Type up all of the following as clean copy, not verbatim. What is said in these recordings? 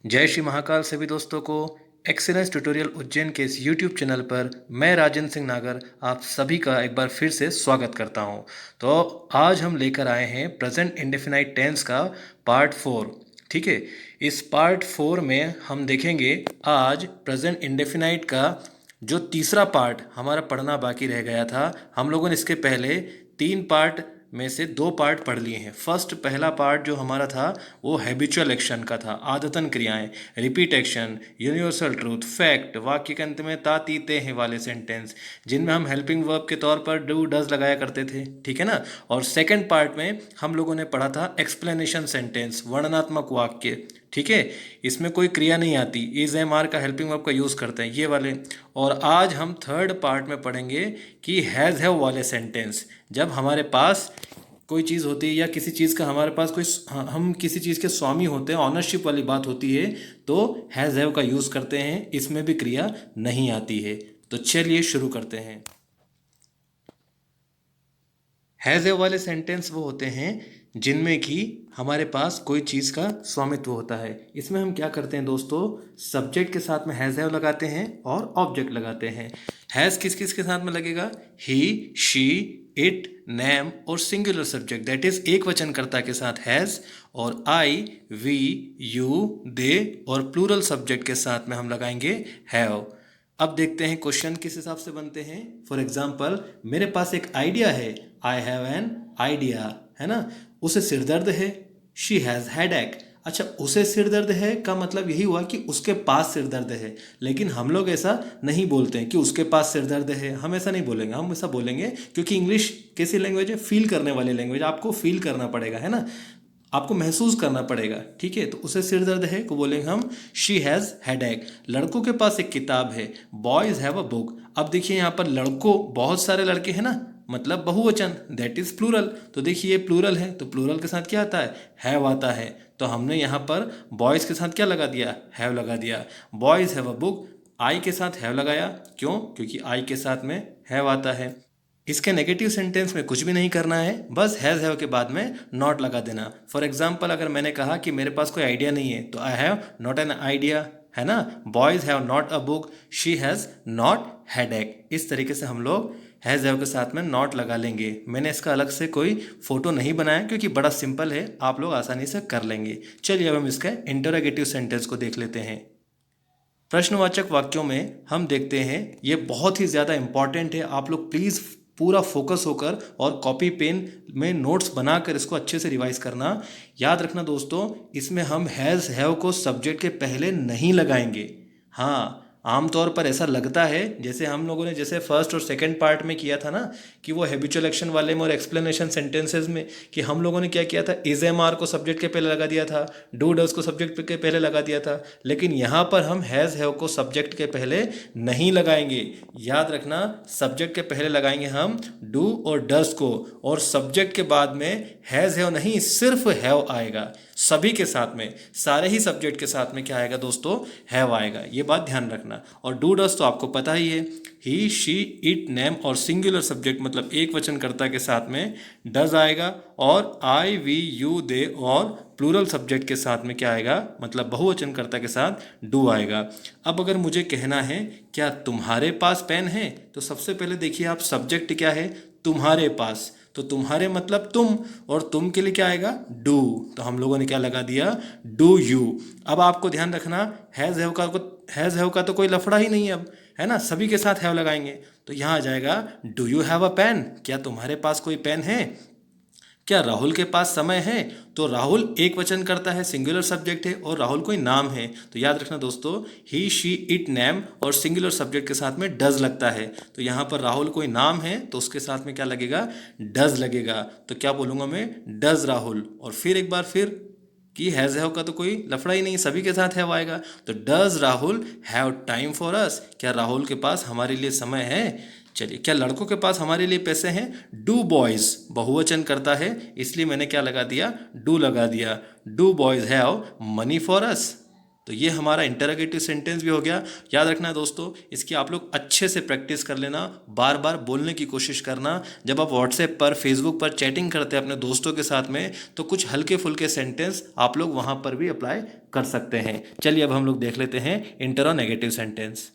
जय श्री महाकाल सभी दोस्तों को एक्सीलेंस ट्यूटोरियल उज्जैन के इस यूट्यूब चैनल पर मैं राजेंद्र सिंह नागर आप सभी का एक बार फिर से स्वागत करता हूं। तो आज हम लेकर आए हैं प्रेजेंट इंडेफिनाइट टेंस का पार्ट 4। ठीक है, इस पार्ट 4 में हम देखेंगे आज प्रेजेंट इंडेफिनाइट का जो तीसरा पार्ट हमारा पढ़ना बाकी रह गया था। हम लोगों ने इसके पहले 3 पार्ट में से 2 पार्ट पढ़ लिए हैं। पहला पार्ट जो हमारा था वो हैबिचुअल एक्शन का था, आदतन क्रियाएं, repeat action, universal truth, fact, वाक्य के अंत में ता ती ते हैं वाले सेंटेंस जिनमें हम हेल्पिंग वर्ब के तौर पर डू डज लगाया करते थे। ठीक है ना। और सेकंड पार्ट में हम लोगों ने पढ़ा था एक्सप्लेनेशन सेंटेंस, वर्णनात्मक वाक्य। ठीक है, इसमें कोई क्रिया नहीं आती, इज एम आर का हेल्पिंग वर्ब का यूज़ करते हैं ये वाले। और आज हम थर्ड पार्ट में पढ़ेंगे कि हैज़ हैव वाले सेंटेंस। जब हमारे पास कोई चीज़ होती है या किसी चीज़ का हमारे पास कोई हम किसी चीज़ के स्वामी होते हैं, ऑनरशिप वाली बात होती है, तो हैज़ हैव का यूज़ करते हैं। इसमें भी क्रिया नहीं आती है। तो चलिए शुरू करते हैं। हैज़ हैव वाले सेंटेंस वो होते हैं जिनमें कि हमारे पास कोई चीज़ का स्वामित्व होता है। इसमें हम क्या करते हैं दोस्तों, सब्जेक्ट के साथ में हैज़ हैव लगाते हैं और ऑब्जेक्ट लगाते हैं। हैज़ किस किस के साथ में लगेगा, ही, शी, इट, नेम और सिंगुलर सब्जेक्ट दैट इज एक वचनकर्ता के साथ हैज़, और आई, वी, यू, दे और प्लूरल सब्जेक्ट के साथ में हम लगाएंगे हैव। अब देखते हैं क्वेश्चन किस हिसाब से बनते हैं। फॉर एग्जाम्पल, मेरे पास एक आइडिया है, आई हैव एन आइडिया, है ना। उसे सिर दर्द है, शी हैज़ हेडेक। अच्छा, उसे सिर दर्द है का मतलब यही हुआ कि उसके पास सिर दर्द है, लेकिन हम लोग ऐसा नहीं बोलते हैं कि उसके पास सिर दर्द है। हम ऐसा नहीं बोलेंगे, हम ऐसा बोलेंगे क्योंकि इंग्लिश कैसी लैंग्वेज है, फील करने वाली लैंग्वेज। आपको फील करना पड़ेगा, है ना, आपको महसूस करना पड़ेगा। ठीक है, तो उसे सिर दर्द है को बोलेंगे हम शी हैज़ हेडेक। लड़कों के पास एक किताब है, बॉयज हैव अ बुक। अब देखिए यहाँ पर लड़कों, बहुत सारे लड़के हैं ना, मतलब बहुवचन, दैट इज प्लूरल। तो देखिए ये प्लूरल है, तो प्लूरल के साथ क्या आता है, हैव आता है। तो हमने यहाँ पर बॉयज़ के साथ क्या लगा दिया, हैव लगा दिया। बॉयज़ हैव अ बुक, आई के साथ हैव लगाया, क्यों, क्योंकि आई के साथ में हैव आता है। इसके नेगेटिव सेंटेंस में कुछ भी नहीं करना है, बस हैज़ हैव के बाद में नॉट लगा देना। फॉर एग्जाम्पल, अगर मैंने कहा कि मेरे पास कोई आइडिया नहीं है, तो I have not an idea, है ना। Boys have not a book, she has not headache. इस तरीके से हम लोग हैज़ हैव के साथ में नॉट लगा लेंगे। मैंने इसका अलग से कोई फोटो नहीं बनाया क्योंकि बड़ा सिंपल है, आप लोग आसानी से कर लेंगे। चलिए अब हम इसका इंटरोगेटिव सेंटेंस को देख लेते हैं। प्रश्नवाचक वाक्यों में हम देखते हैं, ये बहुत ही ज़्यादा इंपॉर्टेंट है। आप लोग प्लीज़ पूरा फोकस होकर और कॉपी पेन में नोट्स बनाकर इसको अच्छे से रिवाइज करना। याद रखना दोस्तों, इसमें हम हैज़ हैव को सब्जेक्ट के पहले नहीं लगाएंगे। हाँ, आमतौर पर ऐसा लगता है, जैसे हम लोगों ने जैसे फर्स्ट और सेकंड पार्ट में किया था ना, कि वो हैबिचुअल एक्शन वाले में और एक्सप्लेनेशन सेंटेंसेस में, कि हम लोगों ने क्या किया था, इज एम आर को सब्जेक्ट के पहले लगा दिया था, डू डज को सब्जेक्ट के पहले लगा दिया था। लेकिन यहाँ पर हम हैज़ हैव को सब्जेक्ट के पहले नहीं लगाएंगे। याद रखना, सब्जेक्ट के पहले लगाएंगे हम डू और डज को, और सब्जेक्ट के बाद में हैज़ हैव नहीं, सिर्फ हैव आएगा। सभी के साथ में, सारे ही सब्जेक्ट के साथ में क्या आएगा दोस्तों, हैव आएगा। ये बात ध्यान रखना। और डू डज तो आपको पता ही है, ही, शी, इट, नेम और सिंगुलर सब्जेक्ट मतलब एक वचनकर्ता के साथ में डज आएगा, और आई, वी, यू, दे और प्लूरल सब्जेक्ट के साथ में क्या आएगा, मतलब बहुवचनकर्ता के साथ डू आएगा। अब अगर मुझे कहना है क्या तुम्हारे पास पेन है, तो सबसे पहले देखिए आप, सब्जेक्ट क्या है, तुम्हारे पास, तो तुम्हारे मतलब तुम, और तुम के लिए क्या आएगा, डू। तो हम लोगों ने क्या लगा दिया, डू यू। अब आपको ध्यान रखना, हैज़ हैव का तो कोई लफड़ा ही नहीं है अब, है ना, सभी के साथ हैव लगाएंगे। तो यहाँ आ जाएगा do you have a pen, क्या तुम्हारे पास कोई पेन है। क्या राहुल के पास समय है, तो राहुल एक वचन करता है, सिंगुलर सब्जेक्ट है, और राहुल कोई नाम है। तो याद रखना दोस्तों, ही, शी, इट, नेम और सिंगुलर सब्जेक्ट के साथ में डज लगता है। तो यहाँ पर राहुल कोई नाम है, तो उसके साथ में क्या लगेगा, डज लगेगा। तो क्या बोलूँगा मैं, डज राहुल। और फिर एक बार फिर कि हैज़ हैव का तो कोई लफड़ा ही नहीं, सभी के साथ हैव आएगा। तो does Rahul have time for us, क्या राहुल के पास हमारे लिए समय है। चलिए, क्या लड़कों के पास हमारे लिए पैसे हैं, डू बॉयज़ बहुवचन करता है, इसलिए मैंने क्या लगा दिया, डू लगा दिया। Do boys have money for us. तो ये हमारा इंटरोगेटिव सेंटेंस भी हो गया। याद रखना दोस्तों, इसकी आप लोग अच्छे से प्रैक्टिस कर लेना, बार बार बोलने की कोशिश करना। जब आप व्हाट्सएप पर, फेसबुक पर चैटिंग करते हैं अपने दोस्तों के साथ में, तो कुछ हल्के फुल्के सेंटेंस आप लोग वहाँ पर भी अप्लाई कर सकते हैं। चलिए अब हम लोग देख लेते हैं इंटरोनेगेटिव सेंटेंस।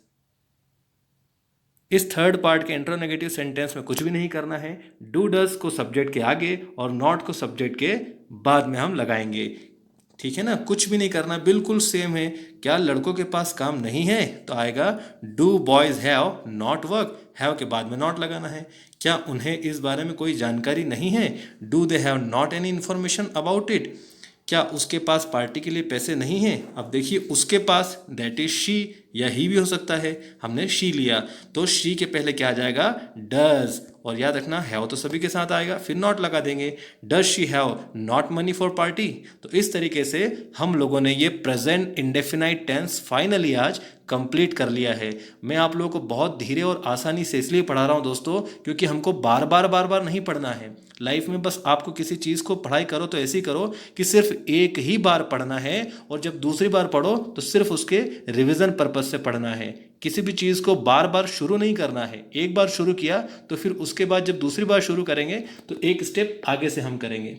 इस थर्ड पार्ट के इंटरोनेगेटिव सेंटेंस में कुछ भी नहीं करना है। डू डज को सब्जेक्ट के आगे और नॉट को सब्जेक्ट के बाद में हम लगाएंगे। ठीक है ना, कुछ भी नहीं करना, बिल्कुल सेम है। क्या लड़कों के पास काम नहीं है, तो आएगा do boys have not work, have के बाद में नॉट लगाना है। क्या उन्हें इस बारे में कोई जानकारी नहीं है, do they have not any information about it. क्या उसके पास पार्टी के लिए पैसे नहीं हैं। अब देखिए उसके पास, दैट इज शी या ही भी हो सकता है, हमने शी लिया तो शी के पहले क्या आ जाएगा, डज। और याद रखना हैव तो सभी के साथ आएगा, फिर नॉट लगा देंगे। Does she have not money for party. तो इस तरीके से हम लोगों ने ये प्रेजेंट इंडेफिनाइट टेंस फाइनली आज कंप्लीट कर लिया है। मैं आप लोगों को बहुत धीरे और आसानी से इसलिए पढ़ा रहा हूँ दोस्तों, क्योंकि हमको बार बार नहीं पढ़ना है लाइफ में। बस आपको किसी चीज़ को पढ़ाई करो तो ऐसी करो कि सिर्फ एक ही बार पढ़ना है, और जब दूसरी बार पढ़ो तो सिर्फ उसके रिवीजन पर्पज से पढ़ना है। किसी भी चीज़ को बार बार शुरू नहीं करना है। एक बार शुरू किया तो फिर उसके बाद जब दूसरी बार शुरू करेंगे तो एक स्टेप आगे से हम करेंगे।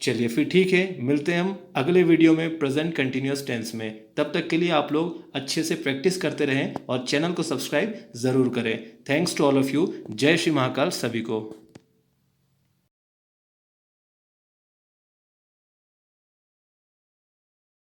चलिए फिर ठीक है, मिलते हैं हम अगले वीडियो में प्रेजेंट कंटिन्यूअस टेंस में। तब तक के लिए आप लोग अच्छे से प्रैक्टिस करते रहें और चैनल को सब्सक्राइब ज़रूर करें। Thanks to all of you. जय श्री महाकाल सभी को।